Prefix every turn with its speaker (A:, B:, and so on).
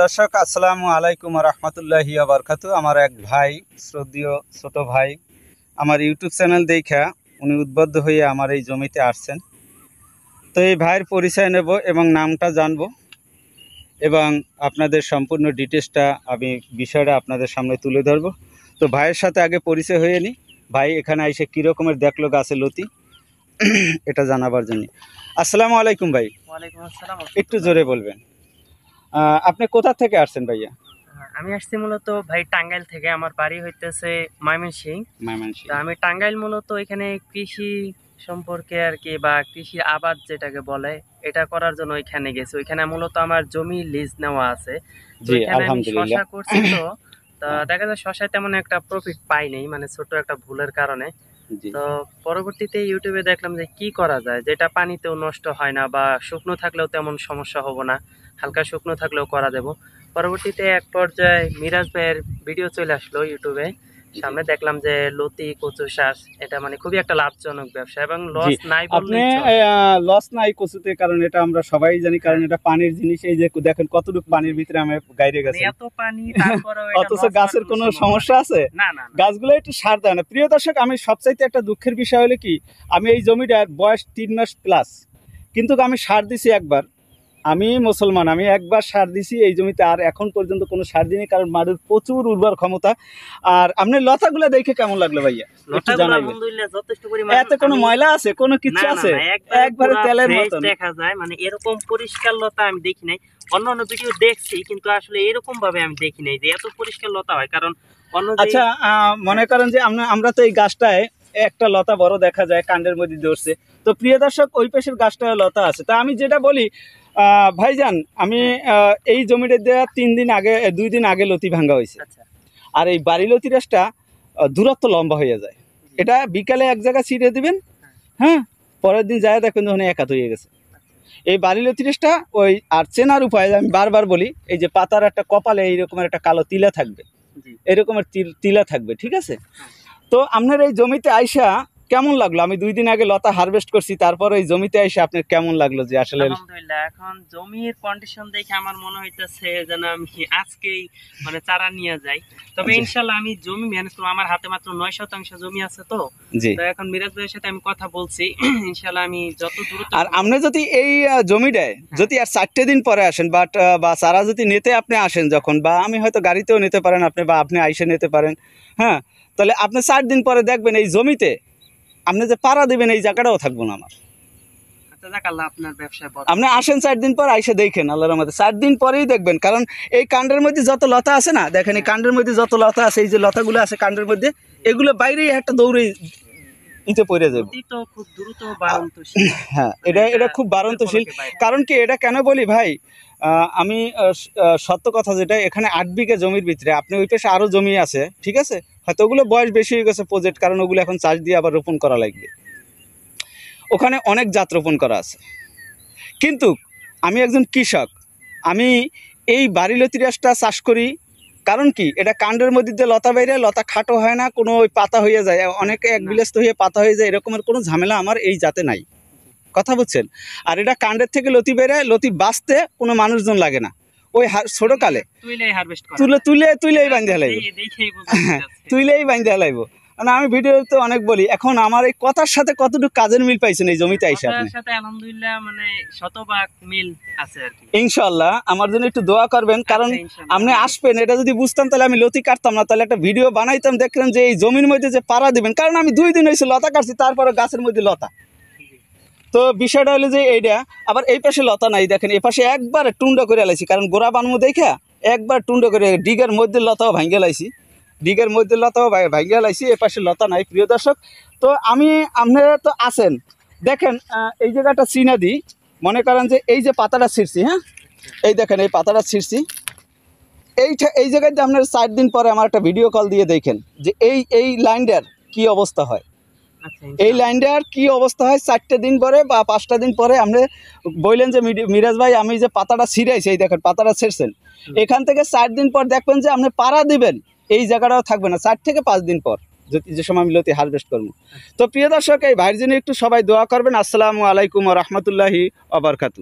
A: দর্শক আসসালামু আলাইকুম রহমতুল্লাহি বারকাতু। আমার এক ভাই, শ্রদ্ধেয় ছোট ভাই, আমার ইউটিউব চ্যানেল দেখা উনি উদ্বুদ্ধ হয়ে আমার এই জমিতে আসছেন। তো এই ভাইয়ের পরিচয় নেব এবং নামটা জানব এবং আপনাদের সম্পূর্ণ ডিটেলসটা আমি বিষয়টা আপনাদের সামনে তুলে ধরব। তো ভাইয়ের সাথে আগে পরিচয় হয়ে নিই। ভাই এখানে এসে কী রকমের দেখলো গাছে লতি এটা জানাবার জন্য। আসসালামু আলাইকুম ভাই।
B: ওয়ালাইকুম আসসালাম।
A: একটু জোরে বলবেন। আপনি কোথা থেকে আসছেন ভাইয়া?
B: আমি আসছি মূলত ভাই টাঙ্গাইল থেকে। আমার বাড়ি হইতেছে ময়মনসিংহ। তো আমি টাঙ্গাইল মূলত এখানে কৃষি সম্পর্কে আর কি, বা কৃষি আবাদ যেটাকে বলে, এটা করার জন্য ওইখানে গেছি। ওইখানে মূলত আমার জমি লিজ নেওয়া আছে।
A: জি আলহামদুলিল্লাহ।
B: শশা করছি তো দেখা যায় শশায় তেমন একটা প্রফিট পাই নাই, মানে ছোট একটা ভুলের কারণে। তো পরবর্তীতে ইউটিউবে দেখলাম যে কি করা যায় যেটা পানিতেও নষ্ট হয় না, বা শুকনো থাকলেও তেমন সমস্যা হবো না, হালকা শুকনো থাকলেও করা দেব। পরবর্তীতে এক পর্যায়ে মিরাজ ভাইয়ের ভিডিও চলে আসলো ইউটিউবে সামনে, দেখলাম যে লতি কচু চাষ এটা মানে খুবই একটা লাভজনক ব্যবসা এবং লস নাই বললে
A: লস নাই কচুতে, কারণ এটা আমরা সবাই জানি, কারণ এটা পানির জিনিস। এই যে দেখেন কতটুকু পানির ভিতরে আমি গাইরে গেছে,
B: এত পানি, তারপরেও
A: অথচ গাছের কোনো সমস্যা আছে
B: না?
A: গাছগুলো একটু সার দেয় না। প্রিয় দর্শক, আমি সবচাইতে একটা দুঃখের বিষয় হলো কি, আমি এই জমিটার বয়স 3 মাস প্লাস, কিন্তু আমি সার দিছি একবার। আমি মুসলমান, আমি একবার সার দিছি এই জমিতে, আর এখন পর্যন্ত কোনো সার দিইনি, কারণ মাটির প্রচুর উর্বর ক্ষমতা। আর আপনার লতাগুলো দেখে কেমন লাগলো ভাইয়া? এত কোনো ময়লা আছে, কোনো কিছু আছে? একবারে তেলের মতো
B: দেখা যায়, মানে এরকম পরিষ্কার লতা আমি দেখি নাই। অন্যান্য ভিডিও দেখছি, কিন্তু আসলে এরকম ভাবে আমি দেখি নাই যে এত পরিষ্কার লতা হয়। কারণ
A: আচ্ছা, মনে করেন যে আমরা তো এই গাছটায় একটা লতা বড় দেখা যায়, কাণ্ডের মধ্যে ধরছে। তো প্রিয় দর্শক, ওই পাশের গাছটায় লতা আছে। তা আমি যেটা বলি ভাইজান, আমি এই জমিটা দেওয়া 2 দিন আগে লতি ভাঙ্গা হয়েছে। আর এই বাড়ি লতি গাছটা দূরত্ব লম্বা হয়ে যায়। এটা বিকালে এক জায়গায় ছিঁড়ে দিবেন, হ্যাঁ, পরের দিন যায় দেখবেন যখন একাত হয়ে গেছে। এই বাড়ি লতি গাছটা ওই আর চেনার উপায় আমি বারবার বলি, এই যে পাতার একটা কপালে এইরকমের একটা কালো তিলা থাকবে, এরকমের তিলা থাকবে, ঠিক আছে? তো আপনার এই জমিতে আইসা কেমন লাগলো? আমি 2 দিন আগে লতা হারভেস্ট করছি, তারপর এই জমিতে আইসা আপনার কেমন লাগলো? যে আসলে
B: আলহামদুলিল্লাহ, এখন জমির কন্ডিশন দেখে আমার মনে হইতেছে যেন আমি আজকেই মানে চারা নিয়ে যাই। তবে ইনশাআল্লাহ আমি জমি ম্যানেজ করব। আমার হাতে মাত্র 9 শতাংশ জমি আছে। তো এখন মিরাজ ভাইয়ের সাথে আমি কথা বলছি, ইনশাআল্লাহ আমি যত দ্রুত।
A: আর আপনি যদি এই জমিটায় যদি আর 4 দিন পরে আসেন, বা চারা যদি নিতে আপনি আসেন যখন, বা আমি হয়তো গাড়িতেও নিতে পারেন আপনি, বা আপনি আইসে নিতে পারেন, হ্যাঁ, তাহলে আপনি 4 দিন পরে দেখবেন এই জমিতে আপনি যে পাড়া দিবেন এই জায়গাটাও থাকবো না আমার। আপনি আসেন 4 দিন পর আইসে দেখেন, আল্লাহর রহমতে 4 দিন পরেই দেখবেন। কারণ এই কাণ্ডের মধ্যে যত লতা আছে না, দেখেন এই কাণ্ডের মধ্যে যত লতা আছে, এই যে লতাগুলো আছে কাণ্ডের মধ্যে, এগুলো বাইরেই একটা দৌড়ে নিচে পড়ে যাবে। হ্যাঁ, এটা খুব বাড়ন্তশীল। কারণ কি, এটা কেন বলি ভাই, আমি সত্য কথা যেটা, এখানে 8 বিঘা জমির ভিতরে আপনি ওই পাশে আরও জমি আছে, ঠিক আছে, হয়তো ওগুলো বয়স বেশি হয়ে গেছে প্রজেক্ট, কারণ ওগুলো এখন চাষ দিয়ে আবার রোপণ করা লাগবে। ওখানে অনেক জাত রোপণ করা আছে। কিন্তু আমি একজন কৃষক, আমি এই বাড়ি লতি গাছটা চাষ করি। কারণ কি, এটা কাণ্ডের মধ্যে দিয়ে লতা বাইরে, লতা খাটো হয় না, কোনো ওই পাতা হয়ে যায়, অনেকে এক বিলাস্ত হয়ে পাতা হয়ে যায়, এরকমের কোনো ঝামেলা আমার এই জাতে নাই, কথা বুঝছেন? আর এটা কাণ্ডের থেকে লতি বেড়ে, লতি বাঁচতে কোনো মানুষজন লাগে না। ওই ছোটকালে তুলেই বাঁধে হালাইব, তুলেই বাঁধে হালাইব। মানে আমি ভিডিওতে অনেক বলি, এখন আমার এই কথার সাথে কতটুকু কাজের মিল পাইছেন এই জমিতে আইসা আপনি?
B: আলহামদুলিল্লাহ, মানে শতভাগ মিল আছে আর কি।
A: ইনশাআল্লাহ আমার জন্য একটু দোয়া করবেন, কারণ আপনি আসবেন, এটা যদি বুঝতাম তাহলে আমি লতি কাটতাম না, তাহলে একটা ভিডিও বানাইতাম, দেখলেন যে এই জমির মধ্যে যে পাড়া দিবেন। কারণ আমি 2 দিন হয়েছে লতা কাটছি, তারপরে গাছের মধ্যে লতা। তো বিষয়টা হলো যে এইটা, আবার এই পাশে লতা নাই, দেখেন এই পাশে একবার টুন্ডা করে লাইছি, কারণ গোড়া বানমু দেখা একবার টুন্ডা করে, ডিগের মধ্যে লতাও ভাঙ্গে লাইছি, ডিগের মধ্যে লতাও ভাঙ্গে লাইছি, এ পাশে লতা নাই। প্রিয় দর্শক, তো আপনারা তো আছেন, দেখেন এই জায়গাটা চিনা দিই। মনে করেন যে এই যে পাতাটা ছিঁড়ছি, হ্যাঁ, এই দেখেন এই পাতাটা ছিঁড়ছি, এই জায়গায় যে আপনার 4 দিন পরে আমার একটা ভিডিও কল দিয়ে দেখেন যে এই লাইনটার কি অবস্থা হয়। এই লাইনটার কি অবস্থা হয় 4টে দিন পরে বা 5টা দিন পরে। আপনি বললেন যে মিরাজ ভাই আমি যে পাতাটা ছিঁড়াইছি, এই দেখেন পাতাটা ছিঁড়ছেন, এখান থেকে 4 দিন পর দেখবেন যে আপনি পাড়া দিবেন, এই জায়গাটাও থাকবে না 4 থেকে 5 দিন পর, যে সময় আমি লতি হারভেস্ট করবো। তো প্রিয় দর্শক, এই ভাইয়ের জন্য একটু সবাই দোয়া করবেন। আসসালামু আলাইকুম ওয়া রাহমাতুল্লাহি ওয়া বারাকাতুহু।